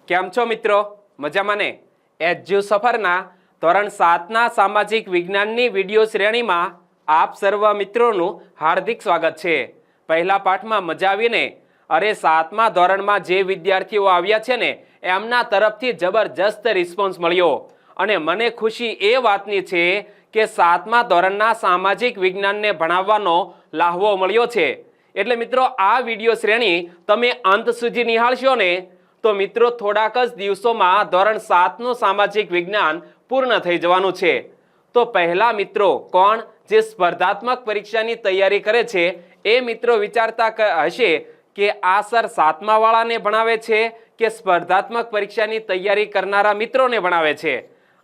કેમ છો મિત્રો? મજામાં ને? એજ્યુ સફરના ધોરણ 7ના સામાજિક વિજ્ઞાનની વિડીયો શ્રેણીમાં આપ સર્વ મિત્રોનું હાર્દિક સ્વાગત છે। પહેલા પાઠમાં મજા આવીને? અરે 7મા ધોરણમાં જે વિદ્યાર્થીઓ આવ્યા છે ને એમના તરફથી જબરજસ્ત રિસ્પોન્સ મળ્યો અને મને ખુશી એ વાતની છે કે 7મા ધોરણના સામાજિક વિજ્ઞાનને ભણાવવાનો લાહવો મળ્યો છે। એટલે મિત્રો આ વિડીયો શ્રેણી તમે અંત સુધી નિહાળશો ને તો મિત્રો થોડાક જ દિવસોમાં ધોરણ 7નું સામાજિક વિજ્ઞાન પૂર્ણ થઈ જવાનું છે। તો પહેલા મિત્રો કોણ જે સ્પર્ધાત્મક પરીક્ષાની તૈયારી કરે છે એ મિત્રો વિચારતા હશે કે આ સર 7મા વાળાને ભણાવે છે કે સ્પર્ધાત્મક પરીક્ષાની તૈયારી કરનારા મિત્રોને ભણાવે છે।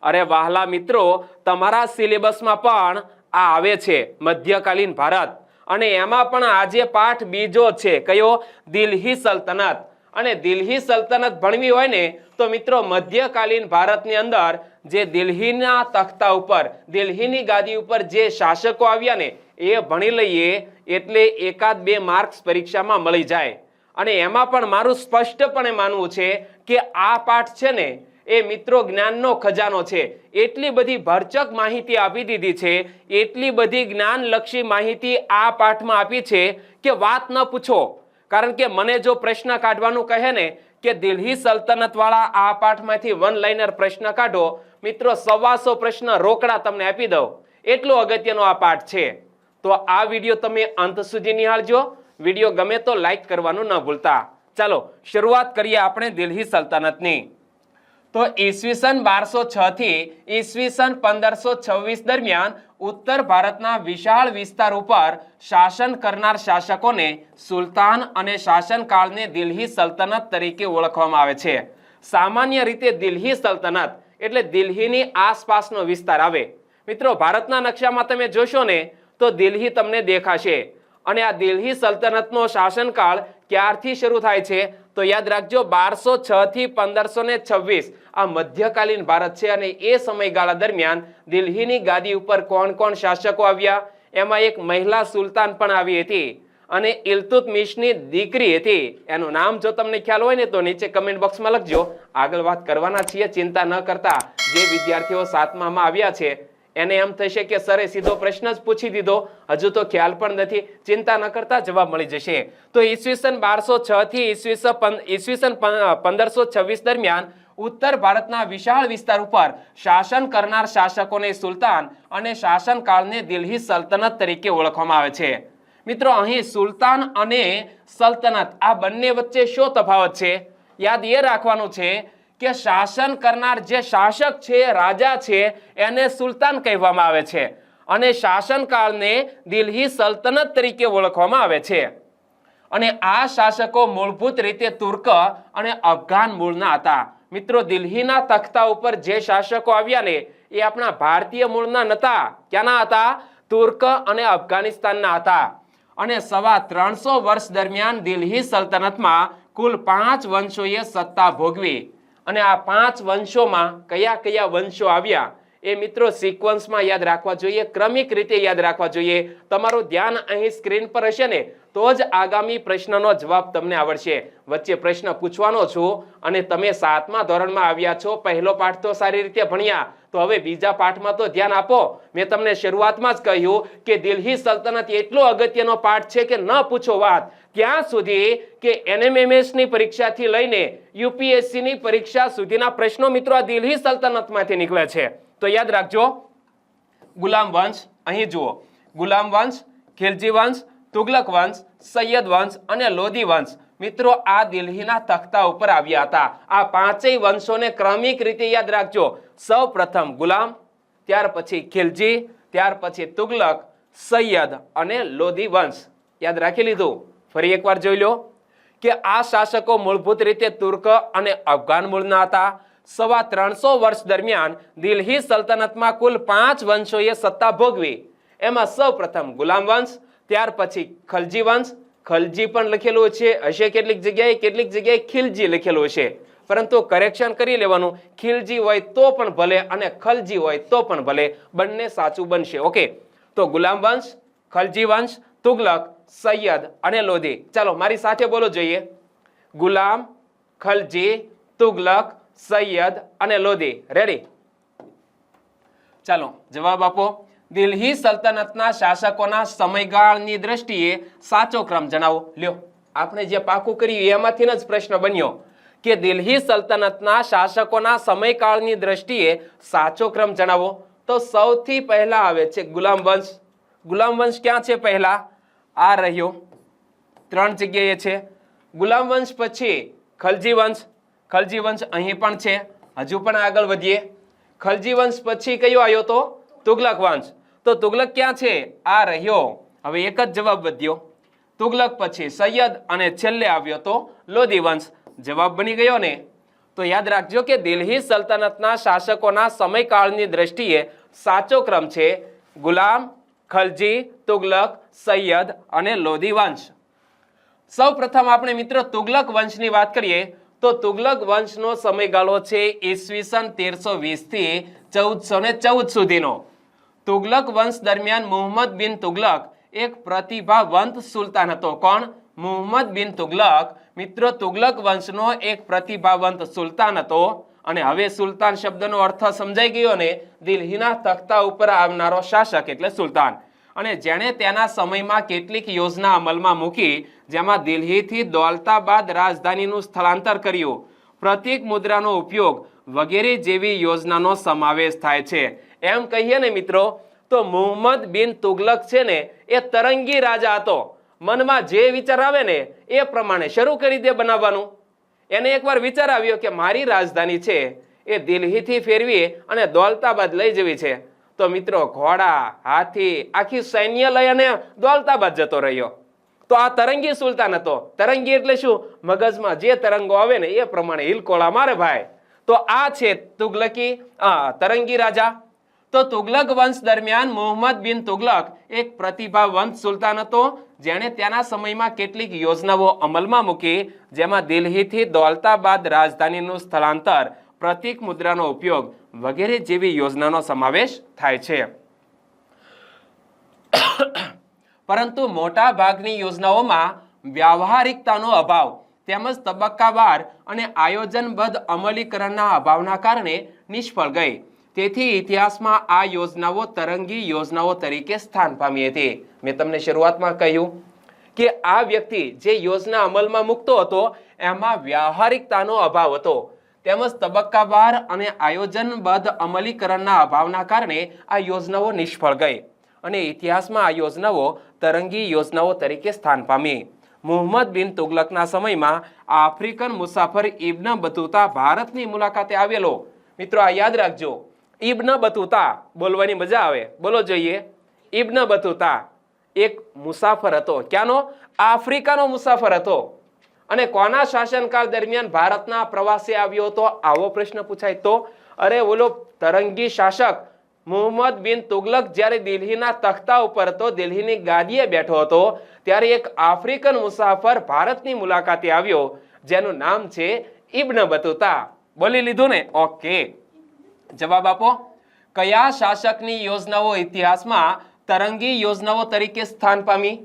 અરે વહાલા મિત્રો, તમારા સિલેબસમાં પણ આ આવે છે મધ્યકાલીન ભારત, અને એમાં પણ આજે પાઠ બીજો છે કયો? દિલ્હી સલ્તનત। અને દિલ્હી સલ્તનત ભણવી હોય ને તો મિત્રો મધ્યકાલીન ભારતની અંદર જે દિલ્હીના તખ્તા ઉપર, દિલ્હીની ગાદી ઉપર જે શાસકો આવ્યા ને એ ભણી લઈએ એટલે 1-2 માર્ક્સ પરીક્ષામાં મળી જાય। અને એમાં પણ મારું સ્પષ્ટપણે માનવું છે કે આ પાઠ છે ને એ મિત્રો જ્ઞાનનો ખજાનો છે। એટલી બધી ભરચક માહિતી આપી દીધી છે, એટલી બધી જ્ઞાનલક્ષી માહિતી આ પાઠમાં આપી છે કે વાત ન પૂછો। કારણ કે મને જો પ્રશ્ન કાઢવાનું કહે ને કે દિલ્હી સલ્તનત વાળા આ પાઠમાંથી વન લાઇનર પ્રશ્ન કાઢો, મિત્રો 125 પ્રશ્ન રોકડા તમને આપી દઉં, એટલો અગત્યનો આ પાઠ છે। તો આ વિડીયો તમે અંત સુધી નિહાળજો। વિડીયો ગમે તો લાઈક કરવાનું ન ભૂલતા। ચાલો શરૂઆત કરીએ આપણે દિલ્હી સલ્તનતની। તો ઈસવીસન 1206 થી ઈસવીસન 1526 દરમિયાન ઉત્તર ભારતના વિશાળ વિસ્તાર ઉપર શાસન કરનાર શાસકોને સુલતાન અને શાસનકાળને દિલ્હી સલ્તનત તરીકે ઓળખવામાં આવે છે। સામાન્ય રીતે દિલ્હી સલ્તનત એટલે દિલ્હીની આસપાસનો વિસ્તાર આવે। મિત્રો ભારતના નકશામાં તમે જોશો ને તો દિલ્હી તમને દેખાશે, અને આ દિલ્હી સલ્તનતનો શાસનકાળ ક્યારથી શરૂ થાય છે તો યાદ રાખજો 1206 થી 1526 આ મધ્યકાલીન ભારત છે। અને એ સમયગાળા દરમિયાન દિલ્હીની ગાદી ઉપર કોણ કોણ શાસકો આવ્યા? એમાં એક મહિલા સુલતાન પણ આવી હતી અને ઇલ્તુત્મિશની દીકરી હતી। એનું નામ જો તમને ખ્યાલ હોય ને તો નીચે કમેન્ટ બોક્સમાં લખજો। આગળ વાત કરવાના છીએ, ચિંતા ન કરતા। જે વિદ્યાર્થીઓ 7મામાં આવ્યા છે એને એમ થશે કે સરે સીધો પ્રશ્ન જ પૂછી દીધો, હજુ તો ખ્યાલ પણ નથી, ચિંતા ન કરતા જવાબ મળી જશે। તો ઈસવીસન 1206 થી ઈસવીસન 1526 દરમિયાન ઉત્તર ભારતના વિશાળ વિસ્તાર ઉપર શાસન કરનાર શાસકોને સુલતાન અને શાસનકાળને દિલ્હી સલ્તનત તરીકે ઓળખવામાં આવે છે। મિત્રો અહીં સુલતાન અને સલ્તનત આ બંને વચ્ચે શું તફાવત છે? યાદ એ રાખવાનું છે કે શાસન કરનાર જે શાસક છે, રાજા છે, એને સુલતાન કહેવામાં આવે છે અને શાસનકાળને દિલ્હી સલ્તનત તરીકે ઓળખવામાં આવે છે। અને આ શાસકો મૂળભૂત રીતે તુર્ક અને અફઘાન મૂળના હતા। મિત્રો દિલ્હીના તખ્તા ઉપર જે શાસકો આવ્યા ને એ આપણા ભારતીય મૂળના નહોતા। ક્યાંના હતા? તુર્ક અને અફઘાનિસ્તાનના હતા। અને 350 વર્ષ દરમિયાન દિલ્હી સલ્તનતમાં કુલ 5 વંશોએ સત્તા ભોગવી। અને આ 5 વંશોમાં કયા કયા વંશો આવ્યા એ મિત્રો સિક્વન્સમાં યાદ રાખવા જોઈએ, ક્રમિક રીતે યાદ રાખવા જોઈએ। તમારું ધ્યાન અહીં સ્ક્રીન પર હશે ને તો જ આગામી પ્રશ્નનો જવાબ તમને આવડશે। વચ્ચે પ્રશ્ન પૂછવાનો છું અને તમે 7મા ધોરણમાં આવ્યા છો, પહેલો પાઠ તો સારી રીતે ભણ્યા, તો હવે બીજા પાઠમાં તો ધ્યાન આપો। મેં તમને શરૂઆતમાં જ કહ્યું કે દિલ્હી સલ્તનત એટલો અગત્યનો પાઠ છે કે ન પૂછો વાત। ત્યાં સુધી કે NMMS ની પરીક્ષાથી લઈને UPSC ની પરીક્ષા સુધીના પ્રશ્નો મિત્રો આ દિલ્હી સલ્તનતમાંથી નીકળે છે। તો યાદ રાખજો, ગુલામ વંશ, અહીં જુઓ, ગુલામ વંશ, ખિલજી વંશ, તુગલક વંશ, સૈયદ વંશ અને લોધી વંશ મિત્રો આ દિલ્હીના તખ્તા ઉપર આવ્યા હતા। આ પાંચેય વંશોને ક્રમિક રીતે યાદ રાખજો। સૌ પ્રથમ ગુલામ, ત્યાર પછી ખિલજી, ત્યાર પછી તુગલક, સૈયદ અને લોધી વંશ। યાદ રાખી લીધું? ફરી એકવાર જોઈ લો કે આ શાસકો મૂળભૂત રીતે તુર્ક અને અફઘાન મૂળના હતા। 350 વર્ષ દરમિયાન દિલ્હી સલ્તનતમાં કુલ 5 વંશોએ સત્તા ભોગવી। એમાં સૌ પ્રથમ ગુલામ વંશ, ત્યાર પછી ખલજી વંશ, ખલજી પણ લખેલું છે હશે કેટલીક જગ્યાએ ખિલજી લખેલું છે, પરંતુ કરેક્શન કરી લેવાનું, ખિલજી હોય તો પણ ભલે અને ખલજી હોય તો પણ ભલે, બંને સાચું બનશે। ઓકે, તો ગુલામ વંશ, ખલજી વંશ, તુગલક, સૈયદ અને લોધી। ચાલો મારી સાથે બોલો જોઈએ, ગુલામ, ખલજી, તુગલક, સૈયદ અને લોધી. રેડી? ચાલો જવાબ આપો. દિલ્હી સલ્તનતના શાસકોના સમયગાળની દ્રષ્ટિએ સાચો ક્રમ જણાવો. લ્યો, આપણે જે પાકું કર્યું એમાંથી જ પ્રશ્ન બન્યો કે દિલ્હી સલ્તનતના શાસકોના સમયકાળની દ્રષ્ટિએ સાચો ક્રમ જણાવો. તો સૌથી પહેલા આવે છે ગુલામ વંશ. ગુલામ વંશ ક્યાં છે? પહેલા આ રહ્યો, 3 જગ્યાએ છે. ગુલામ વંશ પછી ખલજી વંશ. ખલજી વંશ અહીં પણ છે. હજુ પણ આગળ વધીએ. ખલજી વંશ પછી કયો આવ્યો? તો તુગલક વંશ. તો તુગલક ક્યાં છે? આ રહ્યો. હવે એક જ જવાબ વધ્યો. તુગલક પછી સૈયદ અને છેલ્લે આવ્યો તો લોધી વંશ. જવાબ બની ગયો ને? તો યાદ રાખજો કે દિલ્હી સલ્તનતના શાસકોના સમયકાળની દ્રષ્ટિએ સાચો ક્રમ છે ગુલામ, ખલજી, તુગલક, સૈયદ અને લોધી વંશ. સૌ પ્રથમ આપણે મિત્રો તુગલક વંશની વાત કરીએ તો તુગલક વંશનો સમયગાળો છે ઈસવીસન 1320 થી 1414 સુધીનો. તુગલક વંશ દરમિયાન મુહમ્મદ બિન તુગલક એક પ્રતિભાવંત સુલતાન હતો. કોણ? મુહમ્મદ બિન તુગલક. મિત્રો તુગલક વંશનો એક પ્રતિભાવંત સુલતાન હતો. અને હવે સુલતાન શબ્દનો અર્થ સમજાઈ ગયો ને? દિલ્હીના તખ્તા ઉપર આવનારો શાસક એટલે સુલતાન. અને જેણે તેના સમયમાં કેટલીક યોજના અમલમાં મૂકી, જેમાં દિલ્હીથી દૌલતાબાદ રાજધાનીનું સ્થળાંતર કર્યું, પ્રતીક મુદ્રાનો ઉપયોગ વગેરે જેવી યોજનાનો સમાવેશ થાય છે. એમ કહીએ ને મિત્રો તો મુહમ્મદ બિન તુગલક છે ને એ તરંગી રાજા હતો. મનમાં જે વિચાર આવે ને એ પ્રમાણે શરૂ કરી દે બનાવવાનું. એને એકવાર વિચાર આવ્યો કે મારી રાજધાની છે એ દિલ્હીથી ફેરવી અને દૌલતાબાદ લઈ જવી છે. તો મિત્રો ઘોડા, હાથી, આખી સૈન્ય લઈ અને દૌલતાબાદ જતો રહ્યો. તો આ તરંગી સુલતાન હતો. તરંગી એટલે શું? મગજમાં જે તરંગો આવે ને એ પ્રમાણે હિલકોળા મારે ભાઈ. તો આ છે તુગલકી તરંગી રાજા. તો તુગલક વંશ દરમિયાન મુહમ્મદ બિન તુગલક એક પ્રતિભાવંત સુલતાન હતો, જેણે તેના સમયમાં કેટલીક યોજનાઓ અમલમાં મૂકી, જેમાં દિલ્હીથી દૌલતાબાદ રાજધાનીનું સ્થળાંતર, પ્રતીક મુદ્રાનો ઉપયોગ વગેરે જેવી યોજનાનો સમાવેશ થાય છે. પરંતુ મોટા ભાગની યોજનાઓમાં વ્યાવહારિકતાનો અભાવ તેમજ તબક્કાવાર અને આયોજનબદ્ધ અમલીકરણના અભાવના કારણે નિષ્ફળ ગઈ. તેથી ઇતિહાસમાં આ યોજનાઓ તરંગી યોજનાઓ તરીકે સ્થાન પામી હતી. મેં તમને શરૂઆતમાં કહ્યું કે આ વ્યક્તિ જે યોજના અમલમાં મૂકતો હતો એમાં વ્યાવહારિકતાનો અભાવ હતો, તેમજ તબક્કાવાર અને આયોજનબદ્ધ અમલીકરણના અભાવના કારણે આ યોજનાઓ નિષ્ફળ ગઈ અને ઇતિહાસમાં આ યોજનાઓ તરંગી યોજનાઓ તરીકે સ્થાન પામી. મુહમ્મદ બિન તુગલકના સમયમાં આફ્રિકન મુસાફર ઇબ્ન બતુતા ભારતની મુલાકાતે આવેલો. મિત્રો આ યાદ રાખજો, ઇબ્ન બતુતા બોલવાની મજા આવે, બોલો જોઈએ. ઇબ્ન બતુતા એક મુસાફર હતો. ક્યાંનો? આફ્રિકાનો મુસાફર હતો. અને કોના શાસનકાળ દરમિયાન ભારતના પ્રવાસે આવ્યો હતો? આવો પ્રશ્ન પૂછાય તો અરે ઓલો તરંગી શાસક મુહમ્મદ બિન તુગલક જ્યારે દિલ્હીના તખ્તા ઉપર હતો, દિલ્હીની ગાદીએ બેઠો હતો, ત્યારે એક આફ્રિકન મુસાફર ભારતની મુલાકાતે આવ્યો, જેનું નામ છે ઇબ્ન બતુતા. બોલી લીધું ને? ઓકે, જવાબ આપો. કયા શાસકની યોજનાઓ ઇતિહાસમાં તરંગી યોજનાઓ તરીકે સ્થાન પામી?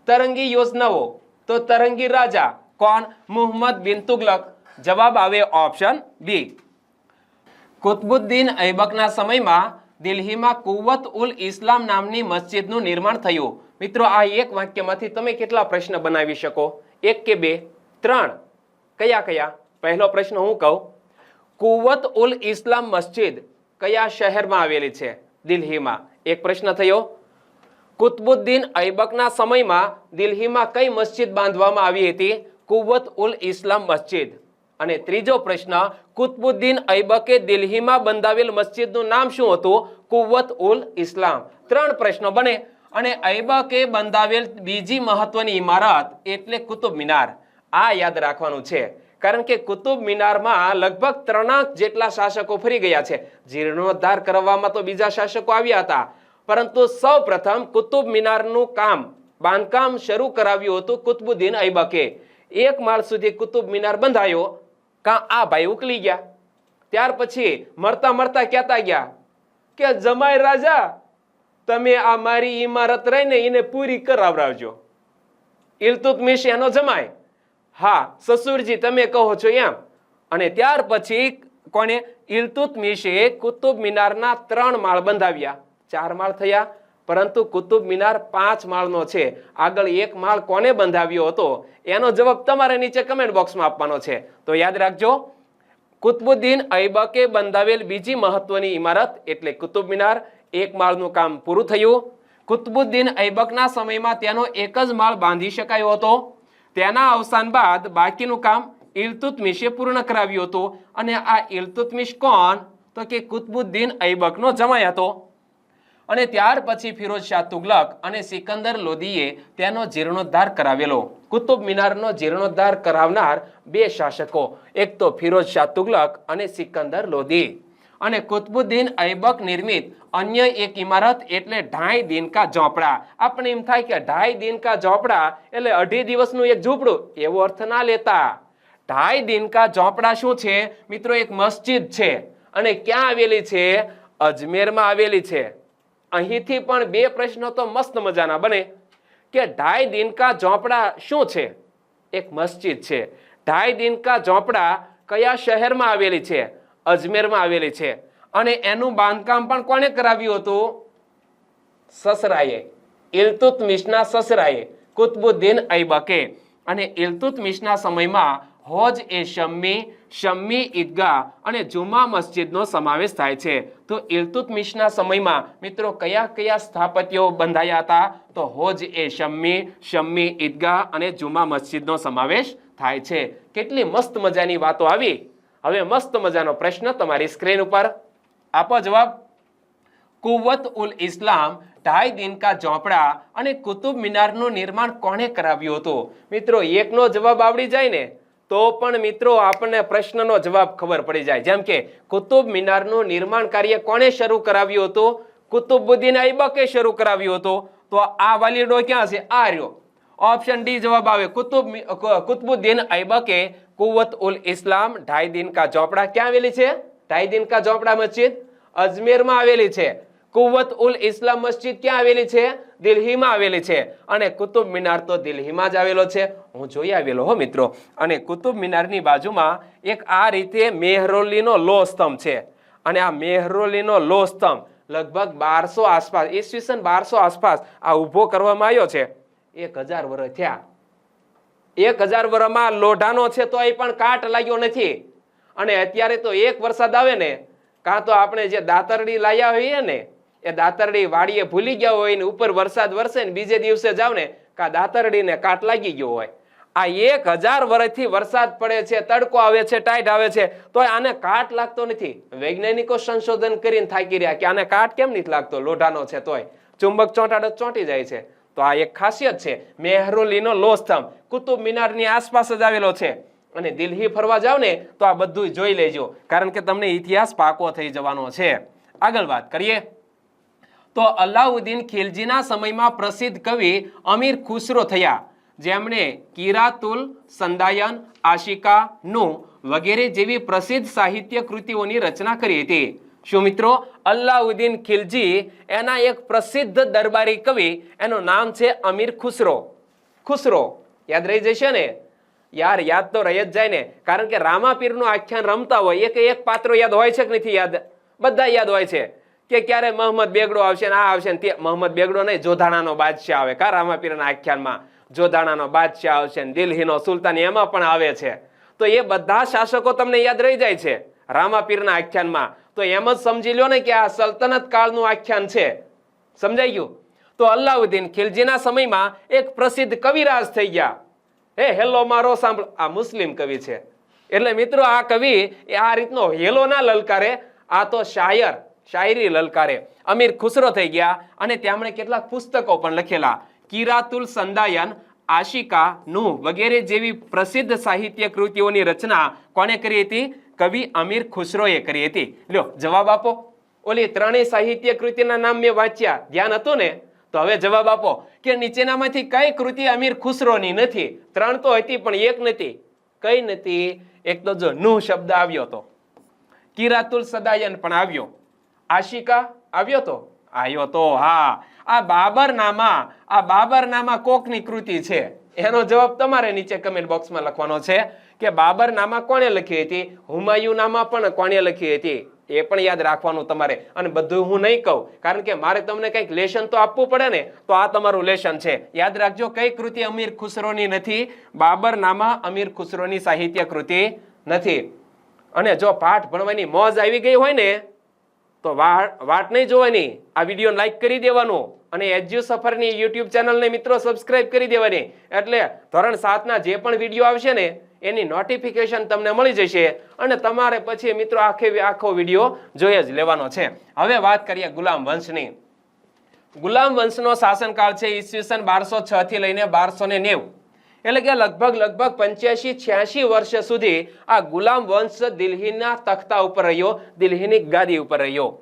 તરંગી યોજનાઓ તો તરંગી રાજા. કોણ? મુહમ્મદ બિન તુગલક. જવાબ આવે ઓપ્શન બી. કુતબુદ્દીન ઐબકના સમયમાં દિલ્હીમાં કુવ્વત ઉલ ઇસ્લામ નામની મસ્જિદનું નિર્માણ થયું. મિત્રો આ એક વાક્યમાંથી તમે કેટલા પ્રશ્ન બનાવી શકો? 1 કે 2? 3? કયા કયા? પહેલો પ્રશ્ન હું કહું, કુવ્વત ઉલ ઇસ્લામ મસ્જિદ કયા શહેરમાં આવેલી છે? દિલ્હીમાં. એક પ્રશ્ન થયો. કુતબુદ્દીન ઐબકના સમયમાં દિલ્હીમાં કઈ મસ્જિદ બાંધવામાં આવી હતી? કુવ્વત ઉલ ઇસ્લામ મસ્જિદ. અને ત્રીજો પ્રશ્ન, કુતબુદ્દીન ઐબકે દિલ્હીમાં બંધાવેલ મસ્જિદનું નામ શું હતું? કુવ્વત ઉલ ઇસ્લામ. 3 પ્રશ્નો બને. અને ઐબકે બંધાવેલ બીજી મહત્વની ઇમારત એટલે કુતુબ મિનાર. આ યાદ રાખવાનું છે, કારણ કે કુતુબ મિનારમાં લગભગ 3 જેટલા શાસકો ફરી ગયા છે. જીર્ણોદ્ધાર કરવામાં તો બીજા શાસકો આવ્યા હતા, પરંતુ સૌ પ્રથમ કુતુબ મિનારનું બાંધકામ શરૂ કરાવ્યું હતું કુતબુદ્દીન ઐબકે. 1 માળ સુધી કુતુબ મિનાર બંધાયો, આ ભાઈ ઉકલી ગયા. ત્યાર પછી મરતા મરતા કહેતા ગયા કે જમાઈ રાજા, તમે આ મારી ઇમારત રહીને એને પૂરી કરાવરાવજો. ઇલ્તુત્મિશ એનો જમાઈ. હા સસુરજી, તમે કહો છો એમ. અને ત્યાર પછી કોને? ઇલ્તુત્મિશે કુતુબ મિનારના 3 માળ બંધાવ્યા. 4 માળ થયા, પરંતુ કુતુબ મિનાર 5 માળનો છે. આગળ 1 માળ કોને બંધાવ્યો હતો એનો જવાબ તમારે નીચે કમેન્ટ બોક્સમાં આપવાનો છે. તો યાદ રાખજો, કુતબુદ્દીન ઐબકે બંધાવેલ બીજી મહત્વની ઇમારત એટલે કુતુબ મિનાર. 1 માળનું કામ પૂરું થયું. કુતબુદ્દીન ઐબકના સમયમાં તેનો 1 જ માળ બાંધી શકાયો હતો. તેના અવસાન બાદ બાકીનું કામ ઇલ્તુત્મિશે પૂર્ણ કરાવ્યું હતું. અને આ ઇલ્તુત્મિશ કોણ? તો કે કુતબુદ્દીન ઐબકનો જમાઈ હતો. અને ત્યાર પછી ફિરોઝ શાહ તુગલક અને સિકંદર લોધીએ તેનો જીર્ણોદ્ધાર કરાવેલો. કુતુબ મિનારનો જીર્ણોદ્ધાર કરાવનાર 2 શાસકો, એક તો ફિરોઝ શાહ તુગલક અને સિકંદર લોધી. અને કુતબુદ્દીન ઐબક નિર્મિત અન્ય એક ઇમારત એટલે 2.5 દિન કા ઝોપડા. આપણે એમ થાય કે 2.5 દિન કા ઝોપડા એટલે 2.5 દિવસનું એક ઝૂંપડું, એવો અર્થ ના લેતા. 2.5 દિન કા ઝોપડા શું છે મિત્રો? એક મસ્જિદ છે. અને ક્યાં આવેલી છે? અજમેરમાં આવેલી છે. અહીંથી પણ 2 પ્રશ્નો તો મસ્ત મજાના બને કે 2.5 દિન કા ઝોપડા શું છે? એક મસ્જિદ છે. 2.5 દિન કા ઝોપડા કયા શહેરમાં આવેલી છે? અજમેરમાં આવેલી છે. અને એનું બાંધકામ પણ કોને કરાવ્યું હતું? સસરાએ, ઇલ્તુત્મિશના સસરાએ, કુતબુદ્દીન ઐબકે. અને ઇલ્તુત્મિશના સમયમાં હોજ એ શમ્મી ઈદગાહ અને જુમા મસ્જિદનો સમાવેશ થાય છે. તો ઇલ્તુત્મિશના સમયમાં મિત્રો કયા કયા સ્થાપત્યો બંધાયા હતા? તો હોજ એ શમ્મી ઈદગાહ અને જુમા મસ્જિદનો સમાવેશ થાય છે. કેટલી મસ્ત મજાની વાતો આવી. હવે મસ્ત મજાનો પ્રશ્ન તમારી સ્ક્રીન ઉપર, આપો જવાબ. કુવ્વત ઉલ ઇસ્લામ, 2.5 દિન કા ઝોપડા અને કુતુબ મિનારનું નિર્માણ કોણે કરાવ્યું હતું? મિત્રો એકનો જવાબ આવડી જાય ને તો પણ મિત્રો આપણને પ્રશ્નનો જવાબ ખબર પડી જાય. જેમ કે કુતુબ મિનારનું નિર્માણ કાર્ય કોણે શરૂ કરાવ્યું હતું? કુતુબુદ્દીન ઐબકે શરૂ કરાવ્યું હતું. તો આ વાલીડો ક્યાં છે? આ રહ્યો. ઓપ્શન ડી જવાબ આવે. કુતબુદ્દીન ઐબકે કુવ્વત ઉલ ઇસ્લામ 2.5 દિન કા ઝોપડા ક્યાં આવેલી છે? 2.5 દિન કા ઝોપડા મસ્જિદ અજમેરમાં આવેલી છે. કુવ્વત ઉલ ઇસ્લામ મસ્જિદ ક્યાં આવેલી છે? દિલ્હીમાં આવેલી છે. અને કુતુબ મિનાર તો દિલ્હીમાં જ આવેલો છે. હું જોઈ આવેલો હો મિત્રો. અને કુતુબ મિનારની બાજુમાં એક આ રીતે મેહરોલીનો લોહ સ્તંભ છે. અને આ મેહરોલીનો લોહ સ્તંભ લગભગ 1200 આસપાસ, ઈસવીસન 1200 આસપાસ આ ઊભો કરવામાં આવ્યો છે. 1000 વર્ષ થયા. 1000 વર્ષમાં લોઢાનો છે તો એ પણ કાટ લાગ્યો નથી. અને અત્યારે તો એક વરસાદ આવે ને, કાં તો આપણે જે દાતરડી લાયા હોઈએ ને એ દાતરડી વાડીએ ભૂલી ગયા હોય ને ઉપર વરસાદ વરસે ને બીજે દિવસે જાવ ને કાં દાતરડીને કાટ લાગી ગયો હોય. આ 1000 વર્ષથી વરસાદ પડે છે, તડકો આવે છે, ટાઈટ આવે છે, તો આને કાટ લાગતો નથી. વૈજ્ઞાનિકો સંશોધન કરીને થાકી રહ્યા કે આને કાટ કેમ નથી લાગતો? લોઢાનો છે તોય ચુંબક ચોંટાડે ચોંટી જાય છે. તો આ એક ખાસિયત છે. મેહરોલીનો લોહ સ્તંભ કુતુબ મિનારની આસપાસ જ આવેલો છે. અને દિલ્હી ફરવા જાવ ને તો આ બધું જોઈ લેજો, કારણ કે તમને ઇતિહાસ પાકો થઈ જવાનો છે. આગળ વાત કરીએ તો અલાઉદ્દીન ખિલજીના સમયમાં પ્રસિદ્ધ કવિ અમીર ખુસરો થયા, જેમણે કિરાતુલ સંદાયન, આશિકા, નું વગેરે જેવી પ્રસિદ્ધ સાહિત્ય કૃતિઓની રચના કરી હતી. શું મિત્રો? અલાઉદ્દીન ખિલજી એના એક પ્રસિદ્ધ દરબારી કવિ, એનું નામ છે અમીર ખુસરો. ખુસરો યાદ રહી જશે ને? યાર યાદ તો રહી જ જાય ને, કારણ કે રામાપીરનું આખ્યાન રમતા હોય એક પાત્રો યાદ હોય છે કે નથી યાદ? બધા યાદ હોય છે કે ક્યારે મોહમ્મદ બેગડો આવશે ને આ આવશે ને તે. મોહમ્મદ બેગડો નહીં, જોધાણાનો બાદશાહ આવે કા રામાપીરના આખ્યાનમાં. જોધાણાનો બાદશાહ આવશે ને દિલ્હીનો સુલતાન એમાં પણ આવે છે. તો એ બધા શાસકો તમને યાદ રહી જાય છે રામાપીરના આખ્યાનમાં. તો એમ જ સમજી લો ને કે આ સલ્તનત કાળનું આખ્યાન છે. સમજાઈ ગયું? તો અલાઉદ્દીન ખિલજીના સમયમાં એક પ્રસિદ્ધ કવિરાજ થઈ ગયા. હેલો મારો સાંભળો, આ મુસ્લિમ કવિ છે. એટલે મિત્રો આ કવિ એ આ રીતનો હેલો ના લલકારે, આ તો શાયરી લલકારે. અમીર ખુસરો થઈ ગયા અને તેમણે કેટલાક પુસ્તકો પણ લખેલા. કિરાતુલ સંદાયન, આશિકા, નું વગેરે જેવી પ્રસિદ્ધ સાહિત્ય કૃતિઓની રચના કોને કરી હતી? કવિ અમીર ખુસરોએ કરી હતી. લ્યો જવાબ આપો. ઓલી 3 સાહિત્ય કૃતિના નામ મેં વાંચ્યા, ધ્યાન હતું ને? તો હવે જવાબ આપો કે નીચેનામાંથી કઈ કૃતિ અમીર ખુસરોની નથી? 3 તો હતી પણ એક નથી. કઈ નથી? એક તો જો નું શબ્દ આવ્યો તો, કિરાતુલ સદાયન પણ આવ્યો, આશિકા આવ્યો તો, આવ્યો તો હા. આ બાબરનામા કોકની કૃતિ છે. એનો જવાબ તમારે નીચે કમેન્ટ બોક્સમાં લખવાનો છે કે બાબરનામા કોણે લખી હતી, હુમાયુનામા પણ કોણે લખી હતી, એ પણ યાદ રાખવાનું તમારે. અને બધું હું નહીં કહું, કારણ કે મારે તમને કંઈક લેશન તો આપવું પડે ને, તો આ તમારું લેશન છે. યાદ રાખજો, કઈ કૃતિ અમીર ખુસરોની નથી, બાબરનામા અમીર ખુસરોની સાહિત્ય કૃતિ નથી. અને જો પાઠ ભણવાની મોજ આવી ગઈ હોય ને તો વાટ નહીં જોવાની, આ વિડીયો લાઈક કરી દેવાનું અને એજ્યુ સફરની યુટ્યુબ ચેનલને મિત્રો સબસ્ક્રાઇબ કરી દેવાની. એટલે ધોરણ 7 ના જે પણ વિડીયો આવશે ને એની નોટિફિકેશન તમને મળી જશે અને તમારે પછી મિત્રો આખો વિડીયો જોઈ જ લેવાનો છે. હવે વાત કરીએ ગુલામ વંશની. ગુલામ વંશનો શાસનકાળ છે ઈસવીસન 1206 થી લઈને 1290, એટલે કે લગભગ 85-86 વર્ષ સુધી આ ગુલામ વંશ દિલ્હીના તખ્તા ઉપર રહ્યો, દિલ્હીની ગાદી ઉપર રહ્યો.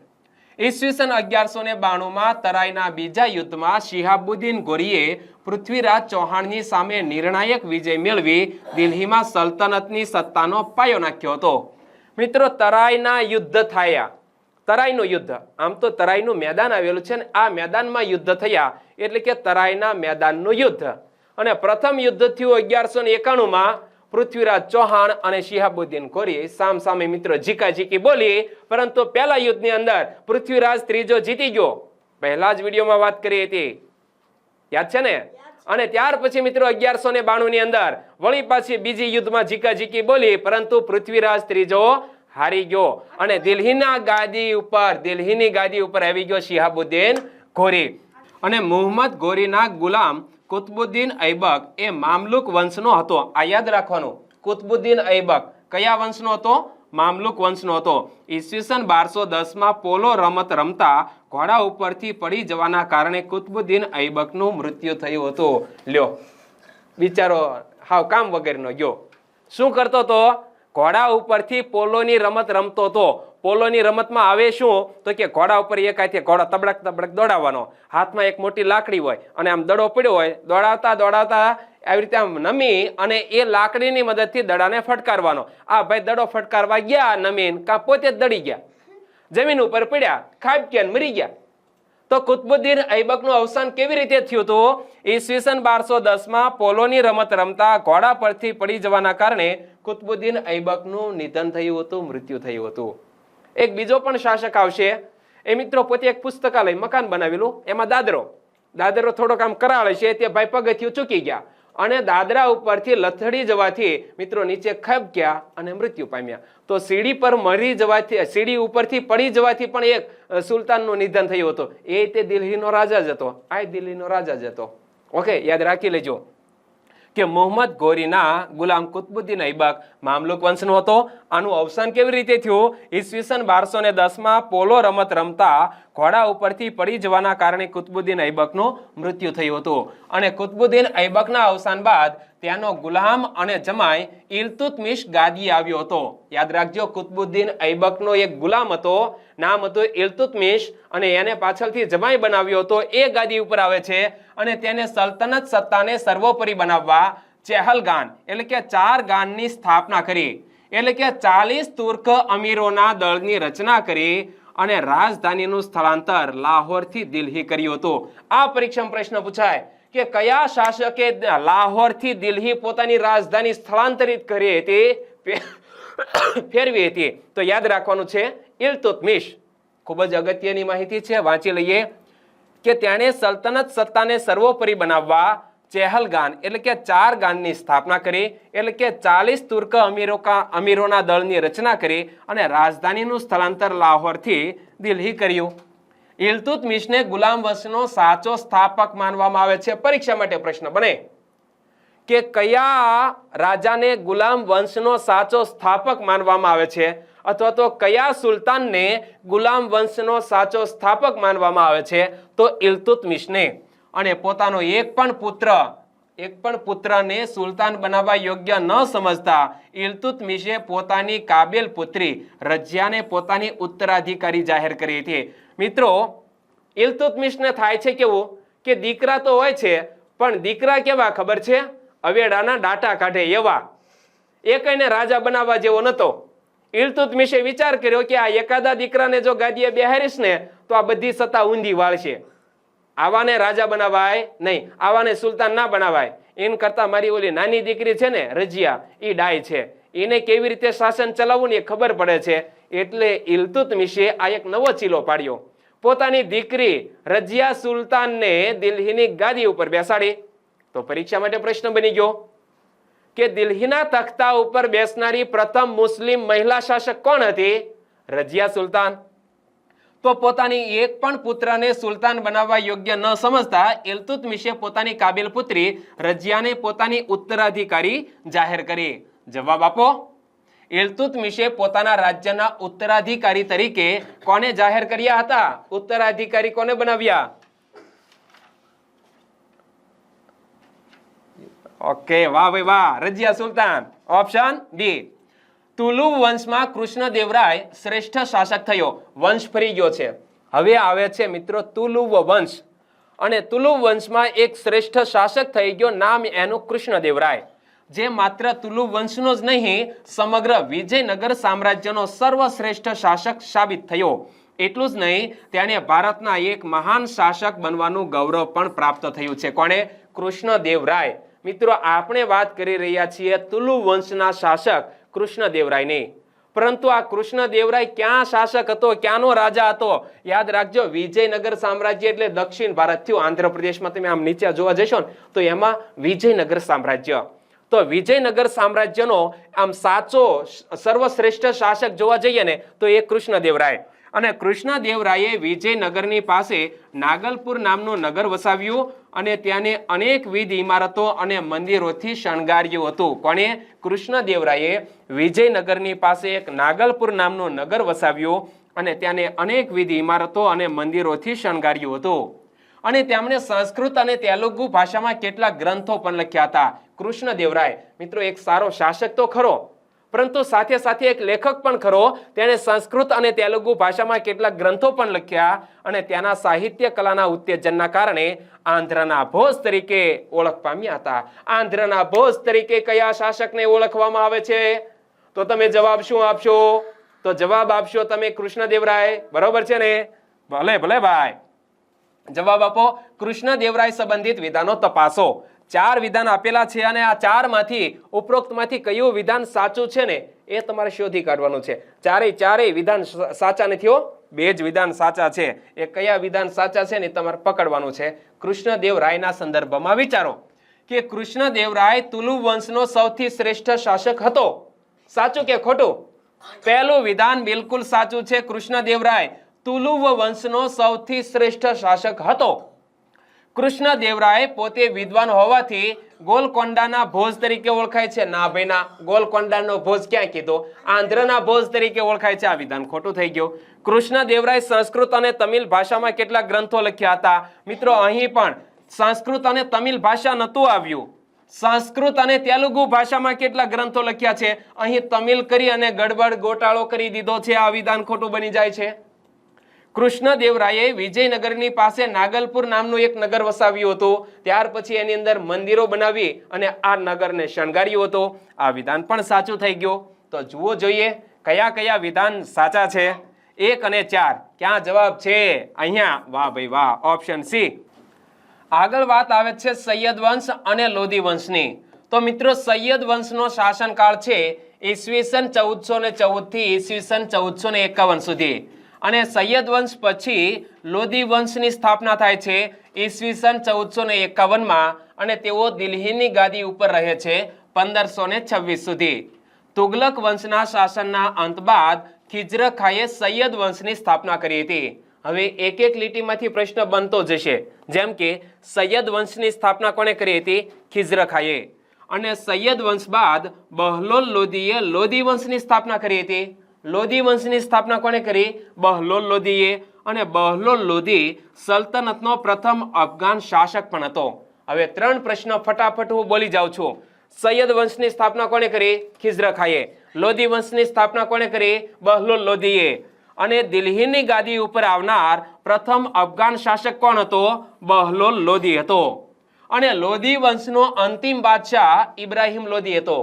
ઈસવીસન 1192 માં તરાઈના બીજા યુદ્ધમાં શિહાબુદ્દીન ગોરીએ પૃથ્વીરાજ ચૌહાણની સામે નિર્ણાયક વિજય મેળવી દિલ્હીમાં સલ્તનતની સત્તાનો પાયો નાખ્યો હતો. મિત્રો, તરાઈના યુદ્ધ થયા, તરાઈનું યુદ્ધ, આમ તો તરાઈનું મેદાન આવેલું છે ને આ મેદાનમાં યુદ્ધ થયા એટલે કે તરાઈના મેદાનનું યુદ્ધ. અને પ્રથમ યુદ્ધ થયું 1191 માં. પૃથ્વીરાજ ચૌહાણ અને શિહાબુદ્દીન ગોરી સામ સામે મિત્રો ઝીકાઝીકી બોલી, પરંતુ પહેલા યુદ્ધની અંદર પૃથ્વીરાજ ત્રીજો જીતી ગયો. પહેલા જ વિડીયોમાં વાત કરી હતી, યાદ છે ને? અને ત્યાર પછી મિત્રો 1192 ની અંદર વળી પાછી બીજી યુદ્ધમાં ઝીકાઝીકી બોલી, પરંતુ પૃથ્વીરાજ ત્રીજો હારી ગયો અને દિલ્હીની ગાદી ઉપર આવી ગયો શિહાબુદ્દીન ગોરી. અને મુહમ્મદ ગોરીના ગુલામ કુતબુદ્દીન ઐબક એ મામલુક વંશનો હતો. આ યાદ રાખવાનું, કુતબુદ્દીન ઐબક કયા વંશનો હતો? મામલુક વંશનો હતો. ઈસવીસન 1210 માં પોલો રમત રમતા ઘોડા ઉપરથી પડી જવાના કારણે કુતબુદ્દીન ઐબકનું મૃત્યુ થયું હતું. લ્યો, બિચારો હાવ કામ વગરનો ગયો. શું કરતો હતો? ઘોડા ઉપરથી પોલોની રમત રમતો હતો. પોલોની રમતમાં આવે શું તો કે ઘોડા ઉપર એક હાથે ઘોડા તબડક તબડક દોડાવવાનો, હાથમાં એક મોટી લાકડી હોય અને આમ દડો પડ્યો હોય, દોડાવતા આવી રીતે આમ નમી અને એ લાકડીની મદદથી દડાને ફટકારવાનો. આ ભાઈ દડો ફટકારવા ગયા નમીન, કા પોતે જ દડી ગયા, જમીન ઉપર પડ્યા, ખાબક્યા મરી ગયા. તો કુતબુદ્દીન ઐબકનું અવસાન કેવી રીતે થયું હતું? ઈસવીસન 1210 માં પોલોની રમત રમતા ઘોડા પરથી પડી જવાના કારણે કુતબુદ્દીન ઐબકનું નિધન થયું હતું, મૃત્યુ થયું હતું. એક બીજો પણ શાસક આવશે, એ મિત્રો પોતે એક પુસ્તકાલય મકાન બનાવેલું, એમાં દાદરો થોડોક આમ કરાળ છે, તે ભાઈ પગથિયું ચૂકી ગયા અને દાદરા ઉપરથી લથડી જવાથી મિત્રો નીચે ખબક્યા અને મૃત્યુ પામ્યા. તો સીડી પર મરી જવાથી, સીડી ઉપરથી પડી જવાથી પણ એક સુલતાનનું નિધન થયું હતું. એ તે દિલ્હીનો રાજા જ હતો, આ દિલ્હીનો રાજા જ હતો. ઓકે, યાદ રાખી લેજો કે મુહમ્મદ ગોરીના ગુલામ કુતબુદ્દીન ઐબક મામલુક વંશનો હતો. આનું અવસાન કેવી રીતે થયું? ઈસવીસન 1210 માં પોલો રમત રમતા ઘોડા ઉપરથી પડી જવાના કારણે કુતબુદ્દીન ઐબકનું મૃત્યુ થયું હતું. અને કુતબુદ્દીન ઐબકના અવસાન બાદ ત્યાંનો ગુલામ અને જમાઈ ઇલ્તુત્મિશ ગાદી આવ્યો હતો. યાદ રાખજો, કુતબુદ્દીન ઐબકનો એક ગુલામ હતો, નામ હતું ઇલ્તુત્મિશ, અને એને પાછળથી જમાઈ બનાવ્યો હતો. એ ગાદી ઉપર આવે છે અને તેને સલ્તનત સત્તાને સર્વોપરી બનાવવા ચેહલગાન એટલે કે 4 ગાનની સ્થાપના કરી. એટલે કે 40 તુર્ક અમીરોના દળની રચના કરી અને રાજધાનીનું સ્થળાંતર લાહોરથી દિલ્હી કર્યું હતું. આ પરીક્ષામાં પ્રશ્ન પૂછાય કે કયા શાસકે લાહોરથી દિલ્હી પોતાની રાજધાની સ્થળાંતરિત કરી હતી, ફેરવી હતી? તો યાદ રાખવાનું છે ઇલ્તુત્મિશ. ખૂબ જ અગત્યની માહિતી છે, વાંચી લઈએ કે તેણે સલ્તનત સત્તાને સર્વોપરી બનાવવા ચેહલગાન એટલે કે 4 ગાનની સ્થાપના કરી. એટલે કે 40 તુર્ક અમીરોના દળની રચના કરી અને રાજધાનીનું સ્થળાંતર લાહોરથી દિલ્હી કર્યું. ઇલ્તુત્મિશને ગુલામ વંશનો સાચો સ્થાપક માનવામાં આવે છે. પરીક્ષા માટે પ્રશ્ન બને કે કયા રાજાને ગુલામ વંશનો સાચો સ્થાપક માનવામાં આવે છે, અથવા તો કયા સુલતાનને ગુલામ વંશનો સાચો સ્થાપક માનવામાં આવે છે? તો ઇલ્તુત્મિશને. અને પોતાનો એક પણ પુત્રને સુલતાન બનાવવા યોગ્ય ન સમજતા ઇલ્તુત્મિશે પોતાની કાબિલ પુત્રી રજિયાને પોતાની ઉત્તરાધિકારી જાહેર કરી હતી. મિત્રો, ઇલ્તુત્મિશને થાય છે કેવું કે દીકરા તો હોય છે, પણ દીકરા કેવા ખબર છે? અવેડાના ડાટા કાઢે એવા. એકને રાજા બનાવવા જેવો નતો. ઇલ્તુત્મિશે વિચાર કર્યો કે આ એકાદા દીકરાને જો ગાદીએ બેહારીશ ને તો આ બધી સત્તા ઊંધી વાળશે, આવાને રાજા બનાવાય નહીં, આવાને સુલતાન ના બનાવાય. એમ કરતા મારી ઓલી નાની દીકરી છે ને રજિયા, એ ડાય છે, એને કેવી રીતે શાસન ચલાવવું ને એ ખબર પડે છે. એટલે ઇલ્તુત્મિશે આ એક નવો ચીલો પાડ્યો. પોતાની દીકરી રજિયા સુલતાનને દિલ્હીની ગાદી ઉપર બેસાડી. તો પરીક્ષા માટે પ્રશ્ન બની ગયો કે દિલ્હીના તખ્તા ઉપર બેસનારી પ્રથમ મુસ્લિમ મહિલા શાસક કોણ હતી? રજિયા સુલતાન. તો પોતાની એક પણ પુત્રને સુલતાન બનાવવા યોગ્ય ન સમજતા ઇલ્તુત્મિશે પોતાની કાબિલ પુત્રી રજિયાને પોતાની ઉત્તરાધિકારી જાહેર કરી. જવાબ આપો. ઇલ્તુત્મિશે પોતાના રાજ્યના ઉત્તરાધિકારી તરીકે કોને જાહેર કર્યા હતા? ઉત્તરાધિકારી કોને બનાવ્યા? ઓકે, વાહ ભાઈ વાહ, રજિયા સુલતાન. Option D. તુલુવ વંશમાં કૃષ્ણદેવરાય શ્રેષ્ઠ શાસક થયો. વંશ ફરી ગયો છે. હવે આવે છે મિત્રો તુલુવ વંશ, અને તુલુવ વંશમાં એક શ્રેષ્ઠ શાસક થઈ ગયો, નામ એનું કૃષ્ણદેવરાય, જે માત્ર તુલુવ વંશનો જ નહીં સમગ્ર વિજયનગર સામ્રાજ્યનો સર્વશ્રેષ્ઠ શાસક સાબિત થયો. એટલું જ નહીં, તેણે ભારતના એક મહાન શાસક બનવાનું ગૌરવ પણ પ્રાપ્ત થયું છે. કોણે? કૃષ્ણદેવરાય. મિત્રો, આપણે વાત કરી રહ્યા છીએ તુલુવ વંશના શાસક કૃષ્ણદેવરાયની. પરંતુ આ કૃષ્ણદેવરાય ક્યાં શાસક હતો, ક્યાંનો રાજા હતો? યાદ રાખજો, વિજયનગર સામ્રાજ્ય એટલે દક્ષિણ ભારત થયું. આંધ્રપ્રદેશમાં તમે આમ નીચે જોવા જશો ને તો એમાં વિજયનગર સામ્રાજ્ય. તો વિજયનગર સામ્રાજ્યનો આમ સાચો સર્વશ્રેષ્ઠ શાસક જોવા જઈએ ને તો એ કૃષ્ણદેવરાય. અને કૃષ્ણદેવરાયે વિજયનગરની પાસે નાગલપુર નામનું નગર વસાવ્યું અને ત્યાંને અનેકવિધ ઇમારતો અને મંદિરોથી શણગાર્યું હતું. કોણે? કૃષ્ણદેવરાયે વિજયનગરની પાસે એક નાગલપુર નામનું નગર વસાવ્યું અને ત્યાંને અનેકવિધ ઇમારતો અને મંદિરોથી શણગાર્યું હતું. અને તેમણે સંસ્કૃત અને તેલુગુ ભાષામાં કેટલાક ગ્રંથો પણ લખ્યા હતા. કૃષ્ણદેવરાય મિત્રો એક સારો શાસક તો ખરો, પરંતુ સાથે સાથે એક લેખક પણ ખરો. તેણે સંસ્કૃત અને તેલુગુ ભાષામાં કેટલાક ગ્રંથો પણ લખ્યા અને ત્યાંના સાહિત્ય કલાના ઉત્તેજનના કારણે આંધ્રના ભોજ તરીકે ઓળખ પામ્યા હતા. આંધ્રના ભોજ તરીકે કયા શાસકને ઓળખવામાં આવે છે? તો તમે જવાબ શું આપશો? તો જવાબ આપશો તમે કૃષ્ણદેવરાય. બરોબર છે ને? ભલે ભલે ભાઈ, જવાબ આપો. કૃષ્ણદેવરાય સંબંધિત વિધાનો તપાસો. 4 વિધાન આપેલા છે અને આ 4માંથી ઉપરોક્તમાંથી કયું વિધાન સાચું છે ને એ તમારે શોધી કાઢવાનું છે. ચારેય વિધાન સાચા નથી હો, 2 જ વિધાન સાચા છે. એ કયા વિધાન સાચા છે ને તમારે પકડવાનું છે. કૃષ્ણદેવરાયના સંદર્ભમાં વિચારો કે કૃષ્ણદેવરાય તુલુવ વંશનો સૌથી શ્રેષ્ઠ શાસક હતો. સાચું કે ખોટું? પહેલું વિધાન બિલકુલ સાચું છે. કૃષ્ણદેવરાય તુલુવ વંશનો સૌથી શ્રેષ્ઠ શાસક હતો. કૃષ્ણદેવરાય પોતે વિદ્વાન હોવાથી ગોલકોંડાના ભોજ તરીકે ઓળખાય છે. ના ભાઈ ના, ગોલકોંડાનો ભોજ ક્યાં કીધો? આંધ્રના ભોજ તરીકે ઓળખાય છે. આ વિધાન ખોટું થઈ ગયું. કૃષ્ણદેવરાય સંસ્કૃત અને તમિલ ભાષામાં કેટલાક ગ્રંથો લખ્યા હતા. મિત્રો, અહીં પણ સંસ્કૃત અને તમિલ ભાષા નહોતું આવ્યું. સંસ્કૃત અને તેલુગુ ભાષામાં કેટલાક ગ્રંથો લખ્યા છે. અહીં તમિલ કરી અને ગડબડ ગોટાળો કરી દીધો છે. આ વિધાન ખોટું બની જાય છે. કૃષ્ણદેવરાયે વિજયનગરની પાસે નાગલપુર નામનું એક નગર વસાવ્યું હતું. ત્યાર પછી એની અંદર મંદિરો બનાવી અને આ નગરને શણગાર્યું હતું. આ વિધાન પણ સાચું થઈ ગયું. તો જુઓ જોઈએ કયા કયા વિધાન સાચા છે. 1 અને 4 ક્યાં જવાબ છે? અહીંયા. વાહ ભાઈ વાહ, ઓપ્શન સી. આગળ વાત આવે છે સૈયદ વંશ અને લોધી વંશની. તો મિત્રો, સૈયદ વંશનો શાસનકાળ છે ઈસવીસન 1414 થી ઈસવીસન 1451 સુધી. અને સૈયદ વંશ પછી લોધી વંશની સ્થાપના થાય છે ઈસવીસન 1451માં અને તેઓ દિલ્હીની ગાદી ઉપર રહે છે 1526 સુધી. તુગલક વંશના શાસનના અંત બાદ ખિઝર ખાએ સૈયદ વંશની સ્થાપના કરી હતી. હવે એક એક લીટીમાંથી પ્રશ્ન બનતો જશે. જેમ કે સૈયદ વંશની સ્થાપના કોણે કરી હતી? ખિઝર ખાએ. અને સૈયદ વંશ બાદ બહલોલ લોધીએ લોધી વંશની સ્થાપના કરી હતી. લોધી વંશની સ્થાપના કોણે કરી? બહલોલ લોધીએ. અને બહલોલ લોધી સલ્તનતનો પ્રથમ અફઘાન શાસક પણ હતો. હવે 3 પ્રશ્ન ફટાફટ હું બોલી જાઉં છું. સૈયદ વંશની સ્થાપના કોણે કરી? ખિઝર ખાએ. લોધી વંશની સ્થાપના કોણે કરી? બહલોલ લોધીએ. અને દિલ્હીની ગાદી ઉપર આવનાર પ્રથમ અફઘાન શાસક કોણ હતો? બહલોલ લોધી હતો. અને લોધી વંશનો અંતિમ બાદશાહ ઇબ્રાહિમ લોધી હતો.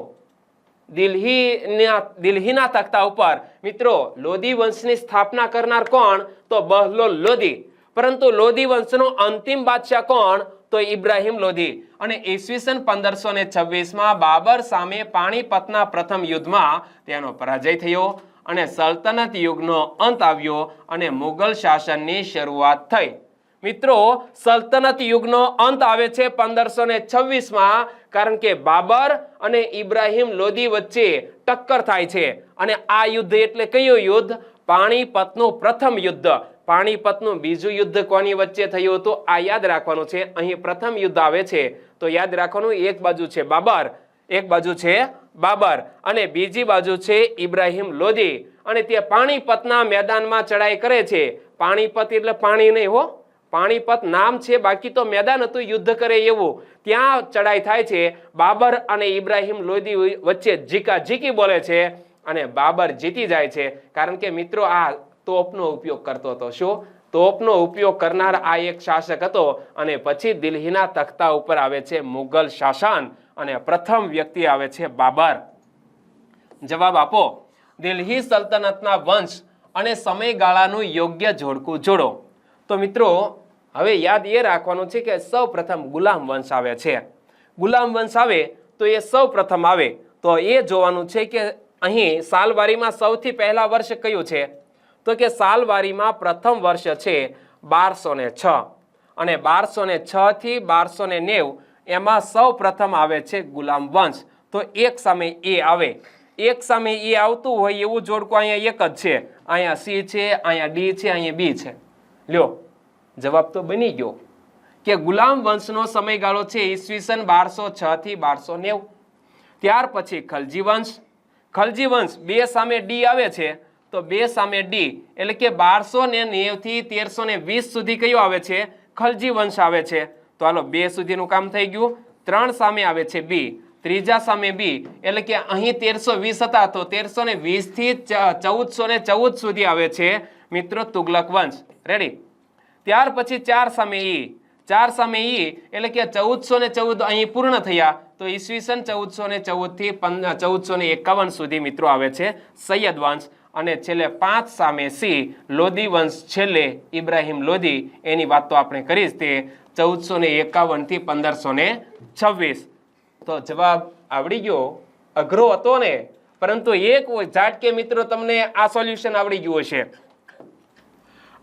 દિલ્હીના તખ્તા ઉપર મિત્રો લોધી વંશની સ્થાપના કરનાર કોણ? તો બહલોલ લોધી. પરંતુ લોધી વંશનો અંતિમ બાદશાહ કોણ? તો ઇબ્રાહિમ લોધી. અને ઈસવીસન 1526માં બાબર સામે પાણીપતના પ્રથમ યુદ્ધમાં તેનો પરાજય થયો અને સલ્તનત યુગનો અંત આવ્યો અને મુગલ શાસનની શરૂઆત થઈ. મિત્રો, સલ્તનત યુગનો અંત આવે છે 1526માં, કારણ કે બાબર અને ઇબ્રાહિમ લોધી વચ્ચે ટક્કર થાય છે. અને આ યુદ્ધ એટલે કયું યુદ્ધ? પાણીપતનું પ્રથમ યુદ્ધ. પાણીપતનું બીજું યુદ્ધ કોની વચ્ચે થયું હતું? આ યાદ રાખવાનું છે. અહીં પ્રથમ યુદ્ધ આવે છે તો યાદ રાખવાનું, એક બાજુ છે બાબર, એક બાજુ છે બાબર અને બીજી બાજુ છે ઇબ્રાહિમ લોધી. અને તે પાણીપતના મેદાનમાં ચડાઈ કરે છે. પાણીપત એટલે પાણી નહીં હો, પાણીપત નામ છે, બાકી તો મેદાન હતું યુદ્ધ કરે એવું. ત્યાં ચડાઈ થાય છે. બાબર અને ઇબ્રાહિમ લોધી વચ્ચે ઝીકાઝીકી બોલે છે અને બાબર જીતી જાય છે. કારણ કે મિત્રો આ તોપનો ઉપયોગ કરતો હતો. શું? તોપનો ઉપયોગ કરનાર આ એક શાસક હતો. અને પછી દિલ્હીના તખ્તા ઉપર આવે છે મુગલ શાસન અને પ્રથમ વ્યક્તિ આવે છે બાબર. જવાબ આપો. દિલ્હી સલ્તનતના વંશ અને સમયગાળાનું યોગ્ય જોડકું જોડો. તો મિત્રો હવે યાદ એ રાખવાનું છે કે સૌ પ્રથમ ગુલામ વંશ આવે છે. ગુલામ વંશ આવે તો એ સૌ પ્રથમ આવે તો એ જોવાનું છે કે અહીં સાલવારીમાં સૌથી પહેલા વર્ષ કયું છે? તો કે સાલવારીમાં પ્રથમ વર્ષ છે 1206 અને 1206 થી 1290 એમાં સૌ પ્રથમ આવે છે ગુલામ વંશ. તો એક સામે એ આવે, એક સામે એ આવતું હોય એવું જોડકું અહીંયા એક જ છે. અહીંયા સી છે, અહીંયા ડી છે, અહીંયા બી છે. લ્યો, જવાબ તો બની ગયો કે ગુલામ વંશનો સમયગાળો છે ઈસવીસન 1206 થી 1290. ત્યાર પછી ખલજી વંશ. ખલજી વંશ બે સામે ડી આવે છે તો બે સામે ડી એટલે કે 1290 થી 1320 સુધી કયો આવે છે? ખલજી વંશ આવે છે. તો હાલો, બે સુધીનું કામ થઈ ગયું. ત્રણ સામે આવે છે બી, ત્રીજા સામે બી એટલે કે અહીં 1320 હતા તો 1320 થી 1414 સુધી આવે છે મિત્રો તુગલક વંશ. રેડી? ત્યાર પછી ચાર સામે ઈ, ચાર સામે ઈ એટલે કે 1414 અહીં પૂર્ણ થયા તો ઈસવીસન 1414 થી 1451 સુધી મિત્રો આવે છે સૈયદ વંશ. અને છેલ્લે પાંચ સામે સી, લોધી વંશ. છેલ્લે ઇબ્રાહિમ લોધી, એની વાત તો આપણે કરીશ, તે 1451 થી 1526. તો જવાબ આવડી ગયો. અઘરો હતો ને, પરંતુ એક ઝાટકે મિત્રો તમને આ સોલ્યુશન આવડી ગયું હશે.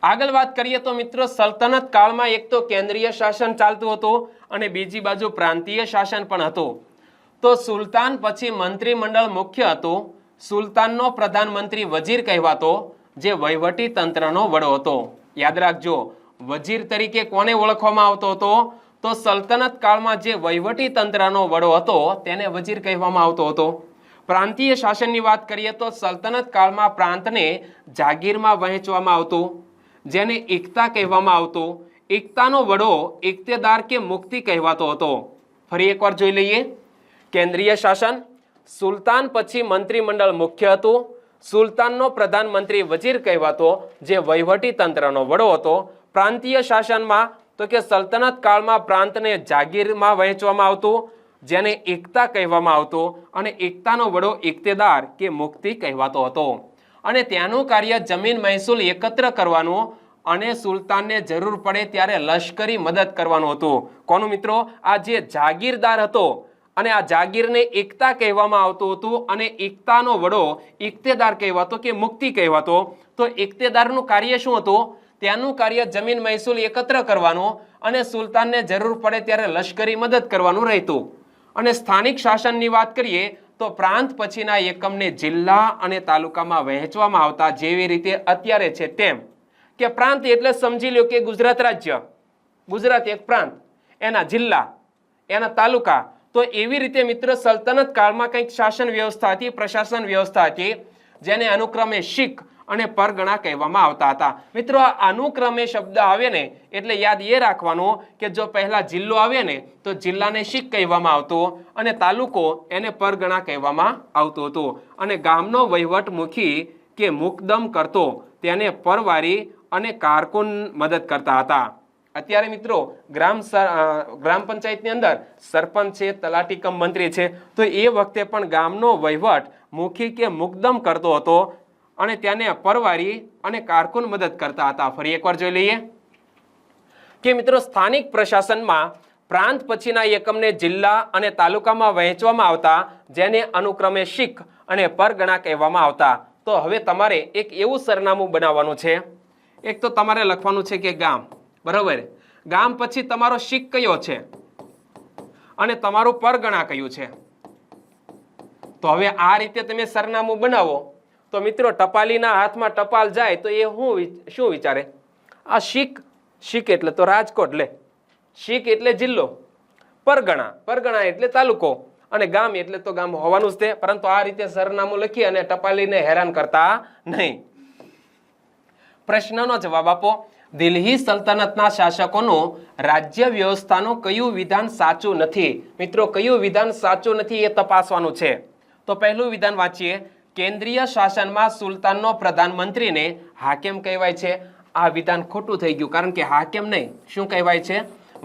આગળ વાત કરીએ તો મિત્રો સલ્તનત કાળમાં એક તો કેન્દ્રીય શાસન ચાલતું હતું અને બીજી બાજુ પ્રાંતીય શાસન પણ હતું. તો સુલતાન પછી મંત્રીમંડળ મુખ્ય હતું. સુલતાનનો પ્રધાનમંત્રી વજીર કહેવાતો, જે વહીવટી તંત્રનો વડો હતો. યાદ રાખજો, વજીર તરીકે કોને ઓળખવામાં આવતો હતો? તો સલ્તનત કાળમાં જે વહીવટી તંત્રનો વડો હતો તેને વજીર કહેવામાં આવતો હતો. પ્રાંતીય શાસનની વાત કરીએ તો સલ્તનત કાળમાં પ્રાંતને જાગીરમાં વહેંચવામાં આવતું, જેને ઇકતા કહેવામાં આવતું. ઇકતાનો વડો ઇક્તેદાર કે મુક્તિ કહેવાતો હતો. ફરી એકવાર જોઈ લઈએ. કેન્દ્રીય શાસન, સુલતાન પછી મંત્રીમંડળ મુખ્ય હતું. સુલતાનનો પ્રધાનમંત્રી વજીર કહેવાતો, જે વહીવટી તંત્રનો વડો હતો. પ્રાંતીય શાસનમાં તો કે સલ્તનત કાળમાં પ્રાંતને જાગીરમાં વહેંચવામાં આવતું, જેને ઇકતા કહેવામાં આવતું. અને ઇકતાનો વડો ઇક્તેદાર કે મુક્તિ કહેવાતો હતો. અને ત્યાંનું કાર્ય જમીન મહેસૂલ એકત્ર કરવાનું અને સુલતાનને જરૂર પડે ત્યારે લશ્કરી મદદ કરવાનું હતું. કોનું મિત્રો? આ જે જાગીરદાર હતો અને આ જાગીરને ઇકતા કહેવામાં આવતું હતું અને ઇકતાનો વડો ઇક્તેદાર કહેવાતો કે મુક્તિ કહેવાતો. તો ઇક્તેદારનું કાર્ય શું હતું? ત્યાંનું કાર્ય જમીન મહેસૂલ એકત્ર કરવાનું અને સુલતાનને જરૂર પડે ત્યારે લશ્કરી મદદ કરવાનું રહેતું. અને સ્થાનિક શાસનની વાત કરીએ તો પ્રાંત પછીના એકમને જિલ્લા અને તાલુકામાં વહેંચવામાં આવતા, જેવી રીતે અત્યારે છે તેમ. કે પ્રાંત એટલે સમજી લો કે ગુજરાત રાજ્ય, ગુજરાત એક પ્રાંત, એના જિલ્લા, એના તાલુકા. તો એવી રીતે મિત્ર સલ્તનત કાળમાં કંઈક શાસન વ્યવસ્થા હતી, પ્રશાસન વ્યવસ્થા હતી, જેને અનુક્રમે શીખ અને પરગણા કહેવામાં આવતા હતા. મિત્રો આ અનુક્રમે શબ્દ આવે ને એટલે યાદ એ રાખવાનું કે જો પહેલા જિલ્લો આવે ને તો જિલ્લાને શીખ કહેવામાં આવતો અને તાલુકો એને પરગણા કહેવામાં આવતો હતો. અને ગામનો વહીવટ મુખી કે મુકદમ કરતો તેને પરવારી અને કારકુન મદદ કરતા હતા. અત્યારે મિત્રો ગ્રામ પંચાયતની અંદર સરપંચ છે, તલાટી કમ મંત્રી છે, તો એ વખતે પણ ગામનો વહીવટ મુખી કે મુકદમ કરતો હતો અને તેને પરવારી અને કારકુન મદદ કરતા હતા. ફરી એકવાર જોઈ લઈએ કે મિત્રો સ્થાનિક પ્રશાસનમાં પ્રાંત પછીના એકમને જિલ્લા અને તાલુકામાં વહેંચવામાં આવતા, જેને અનુક્રમે શીખ અને પરગણા કહેવામાં આવતા. તો હવે તમારે એક એવું સરનામું બનાવવાનું છે. એક તો તમારે લખવાનું છે કે ગામ, બરોબર. ગામ પછી તમારો શીખ કયો છે અને તમારું પરગણા કયું છે. તો હવે આ રીતે તમે સરનામું બનાવો તો મિત્રો ટપાલીના હાથમાં ટપાલ જાય તો એ શું વિચારે? આ શીખ એટલે તો રાજકોટ, લે. શીખ એટલે જિલ્લો, પરગણા એટલે તાલુકો, અને ગામ એટલે તો ગામ હોવાનું જ તે. પરંતુ આ રીતે સરનામું લખી અને ટપાલીને હેરાન કરતા નહીં. પ્રશ્નનો જવાબ આપો. દિલ્હી સલ્તનતના શાસકોનું રાજ્ય વ્યવસ્થાનું કયું વિધાન સાચું નથી? મિત્રો, કયું વિધાન સાચું નથી એ તપાસવાનું છે. તો પહેલું વિધાન વાંચીએ. કેન્દ્રીય શાસનમાં સુલતાનનો પ્રધાનમંત્રીને હાકેમ કહેવાય છે. આ વિધાન ખોટું થઈ ગયું, કારણ કે હાકેમ નહીં, શું કહેવાય છે?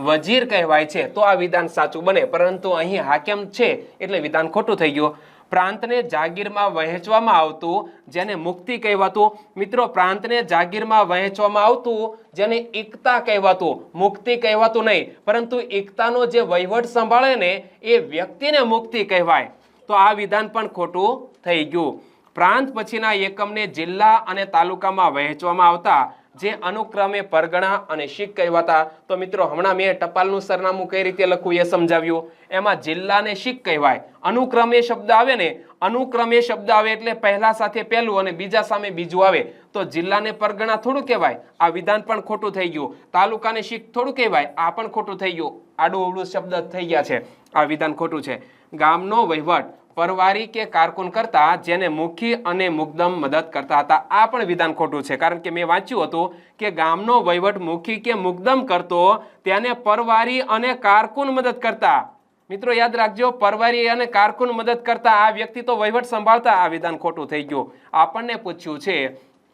વજીર કહેવાય છે. તો આ વિધાન સાચું બને, પરંતુ અહીં હાકેમ છે એટલે વિધાન ખોટું થઈ ગયું. પ્રાંતને જાગીરમાં વહેંચવામાં આવતું, જેને મુક્તિ કહેવાતું. મિત્રો, પ્રાંતને જાગીરમાં વહેંચવામાં આવતું, જેને એકતા કહેવાતું, મુક્તિ કહેવાતું નહીં. પરંતુ એકતાનો જે વહીવટ સંભાળે ને એ વ્યક્તિને મુક્તિ કહેવાય. તો આ વિધાન પણ ખોટું થઈ ગયું. પ્રાંત પછીના એકમને જિલ્લા અને તાલુકામાં વહેંચવામાં આવતા, જે અનુક્રમે પરગણા અને શીખ કહેવાતા. તો મિત્રો, હમણાં મેં ટપાલનું સરનામું કઈ રીતે લખવું એ સમજાવ્યું. એમાં જિલ્લા ને શીખ કહેવાય. અનુક્રમે શબ્દ આવે ને, અનુક્રમે શબ્દ આવે એટલે પહેલા સાથે પહેલું અને બીજા સામે બીજું આવે. તો જિલ્લાને પરગણા થોડું કહેવાય, આ વિધાન પણ ખોટું થઈ ગયું. તાલુકાને શીખ થોડું કહેવાય, આ પણ ખોટું થઈ ગયું. આડું અવળું શબ્દ થઈ ગયા છે, આ વિધાન ખોટું છે. ગામનો વહીવટ પરવારી કે કારકુન કરતા, જેને મુખી અને મુકદમ મદદ કરતા હતા. આ પણ વિધાન ખોટું છે, કારણ કે મેં વાંચ્યું હતું કે ગામનો વહીવટ મુખી કે મુકદમ કરતો, તેને પરવારી અને કારકુન મદદ કરતા. મિત્રો, યાદ રાખજો, પરવારી અને કારકુન મદદ કરતા આ વ્યક્તિ તો વહીવટ સંભાળતા. આ વિધાન ખોટું થઈ ગયું. આપણને પૂછ્યું છે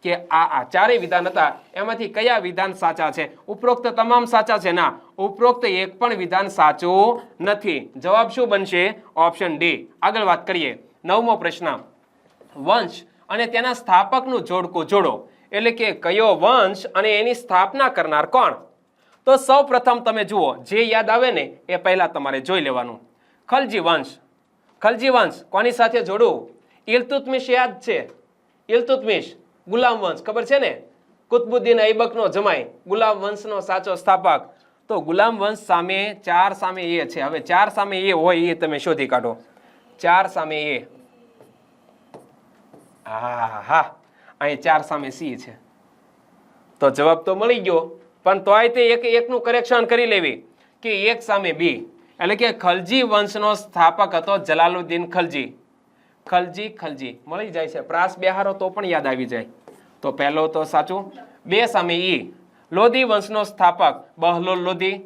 કે આ ચારેય વિધાન હતા, એમાંથી કયા વિધાન સાચા છે? ઉપરોક્ત તમામ સાચા છે? ના, ઉપરોક્ત એક પણ વિધાન સાચું નથી. જવાબ શું બનશે? Option D. આગળ વાત કરીએ. 9મો પ્રશ્ન. વંશ અને તેના સ્થાપકનું જોડકું જોડો. એટલે કે કયો વંશ અને એની સ્થાપના કરનાર કોણ? તો સૌ પ્રથમ તમે જુઓ, જે યાદ આવે ને એ પહેલા તમારે જોઈ લેવાનું. ખલજી વંશ. ખલજી વંશ કોની સાથે જોડવું? ઇલ્તુત્મિશ યાદ છે? ઇલ્તુત્મિશ. ગુલામ વંશ ખબર છે ને? કુતબુદ્દીન ઐબકનો જમાઈ, ગુલામ વંશનો સાચો સ્થાપક. તો ગુલામ વંશ સામે 4 સામે એ છે. હવે 4 સામે એ હોય એ તમે શોધી કાઢો. 4 સામે એ. હા, અહીં 4 સામે સી છે. તો જવાબ તો મળી ગયો, પણ તોય તે એકનું કરેક્શન કરી લેવી કે 1 સામે બી. એટલે કે ખલજી વંશનો સ્થાપક હતો જલાલુદ્દીન ખલજી. ખલજી મળી જાય છે. પ્રાસ બેહારો તો પણ યાદ આવી જાય. તો પહેલો તો સાચું. 2 સામે ઈ. લોધી વંશનો સ્થાપક બહલોલ લોધી.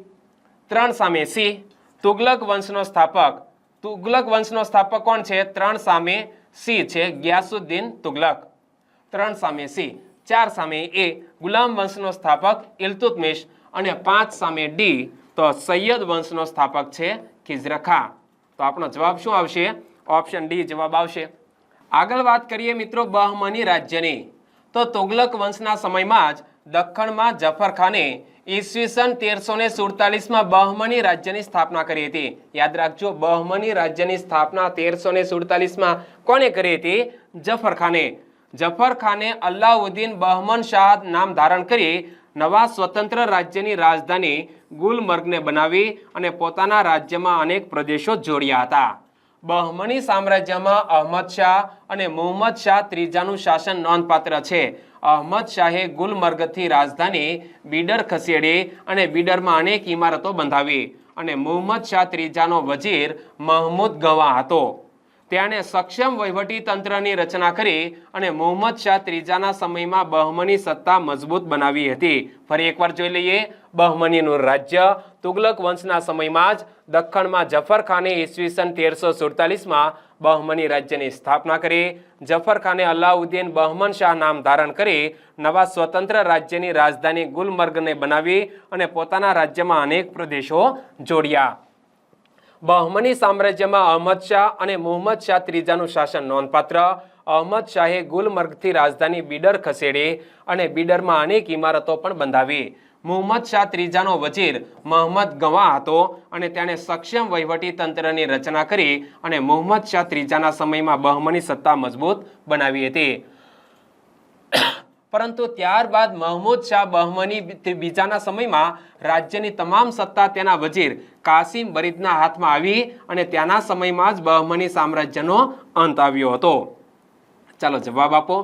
3 સામે સી. તુગલક વંશનો સ્થાપક. તુગલક વંશનો સ્થાપક કોણ છે? 3 સામે સી છે, ગિયાસુદ્દીન તુગલક. 3 સામે સી. 4 સામે એ. ગુલામ વંશનો સ્થાપક ઇલ્તુત્મિશ. અને 5 સામે ડી. તો સૈયદ વંશનો સ્થાપક છે ખિઝર ખાં. તો આપણો જવાબ શું આવશે? ઓપ્શન ડી જવાબ આવશે. આગળ વાત કરીએ મિત્રો બહમની રાજ્યની. તો તુગલક વંશના સમયમાં જ દખ્ખણમાં જફર ખાને ઈસવીસન 1347માં બહમની રાજ્યની સ્થાપના કરી હતી. યાદ રાખજો, બહમની રાજ્યની સ્થાપના 1347માં કોને કરી હતી? જફર ખાને. જફર ખાને અલ્લાઉદ્દીન બહમન શાહ નામ ધારણ કરી નવા સ્વતંત્ર રાજ્યની રાજધાની ગુલમર્ગને બનાવી અને પોતાના રાજ્યમાં અનેક પ્રદેશો જોડ્યા હતા. બહમની સામ્રાજ્યમાં અહમદ શાહ અને મુહમ્મદ શાહ ત્રીજાનું શાસન નોંધપાત્ર છે. અહમદ શાહે ગુલમર્ગથી રાજધાની બીડર ખસેડી અને બીડરમાં અનેક ઇમારતો બંધાવી. અને મુહમ્મદ શાહ ત્રીજાનો વજીર મહમૂદ ગવા હતો. તેણે સક્ષમ વહીવટી તંત્રની રચના કરી અને મુહમ્મદ શાહ ત્રીજાના સમયમાં બહમની સત્તા મજબૂત બનાવી હતી. ફરી એકવાર જોઈ લઈએ. બહમનીનું રાજ્ય તુગલક વંશના સમયમાં જ દખ્ખણમાં જફર ખાને ઈસવીસન 1347માં બહમની રાજ્યની સ્થાપના કરી. જફર ખાને અલાઉદ્દીન બહમન શાહ નામ ધારણ કરી નવા સ્વતંત્ર રાજ્યની રાજધાની ગુલમર્ગને બનાવી અને પોતાના રાજ્યમાં અનેક પ્રદેશો જોડ્યા. બહમની સામ્રાજ્યમાં અહમદ શાહ અને મુહમ્મદ શાહ ત્રીજાનું શાસન નોંધપાત્ર. અહમદ શાહે ગુલમર્ગથી રાજધાની બીડર ખસેડી અને બીડરમાં અનેક ઇમારતો પણ બંધાવી. મુહમ્મદ શાહ ત્રીજાનો વજીર મહંમદ ગવા હતો અને તેણે સક્ષમ વહીવટી તંત્રની રચના કરી અને મુહમ્મદ શાહ ત્રીજાના સમયમાં બહમની સત્તા મજબૂત બનાવી હતી. પરંતુ ત્યારબાદ મહમૂદ શાહ બહમની બીજાના સમયમાં રાજ્યની તમામ સત્તા તેના વજીર કાસિમ બરીદના હાથમાં આવી અને ત્યાંના સમયમાં જ બહમની સામ્રાજ્યનો અંત આવ્યો હતો. ચાલો જવાબ આપો.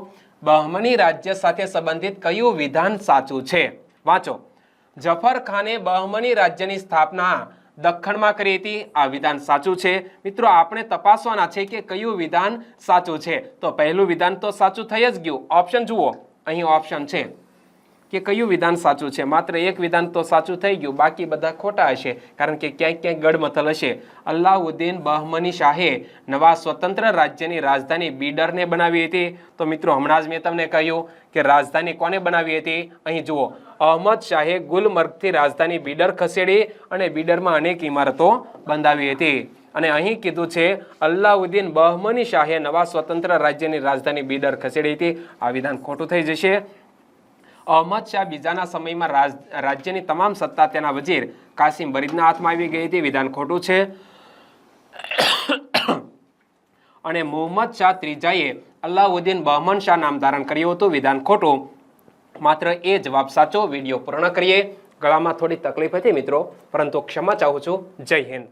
બહમની રાજ્ય સાથે સંબંધિત કયું વિધાન સાચું છે? વાંચો. જફર ખાને બહમની રાજ્યની સ્થાપના દખ્ખણમાં કરી હતી. આ વિધાન સાચું છે. મિત્રો, આપણે તપાસવાના છે કે કયું વિધાન સાચું છે. તો પહેલું વિધાન તો સાચું થઈ જ ગયું. ઓપ્શન જુઓ, અહીં ઓપ્શન છે કે કયું વિધાન સાચું છે. માત્ર એક વિધાન તો સાચું થઈ ગયું, બાકી બધા ખોટા હશે, કારણ કે ક્યાંક ક્યાંક ગડમથલ હશે. અલ્લાઉદ્દીન બહમની શાહે નવા સ્વતંત્ર રાજ્યની રાજધાની બીડરને બનાવી હતી. તો મિત્રો, હમણાં જ મેં તમને કહ્યું કે રાજધાની કોને બનાવી હતી. અહીં જુઓ, અહમદ શાહે ગુલમર્ગથી રાજધાની બીડર ખસેડી અને બીડરમાં અનેક ઇમારતો બંધાવી હતી. અને અહીં કીધું છે અલ્લાઉદ્દીન બહમની શાહે નવા સ્વતંત્ર રાજ્યની રાજધાની બીડર ખસેડી હતી. આ વિધાન ખોટું થઈ જશે. અહમદ શાહ બીજાના સમયમાં રાજ્યની તમામ સત્તા તેના વજીર કાસિમ બરીદના હાથમાં આવી ગઈ હતી. વિધાન ખોટું છે. અને મુહમ્મદ શાહ ત્રીજાએ અલ્લાઉદ્દીન બહમન શાહ નામ ધારણ કર્યું હતું. વિધાન ખોટું. માત્ર એ જવાબ સાચો. વિડીયો પૂર્ણ કરીએ. ગળામાં થોડી તકલીફ હતી મિત્રો, પરંતુ ક્ષમા ચાહું છું. જય હિન્દ.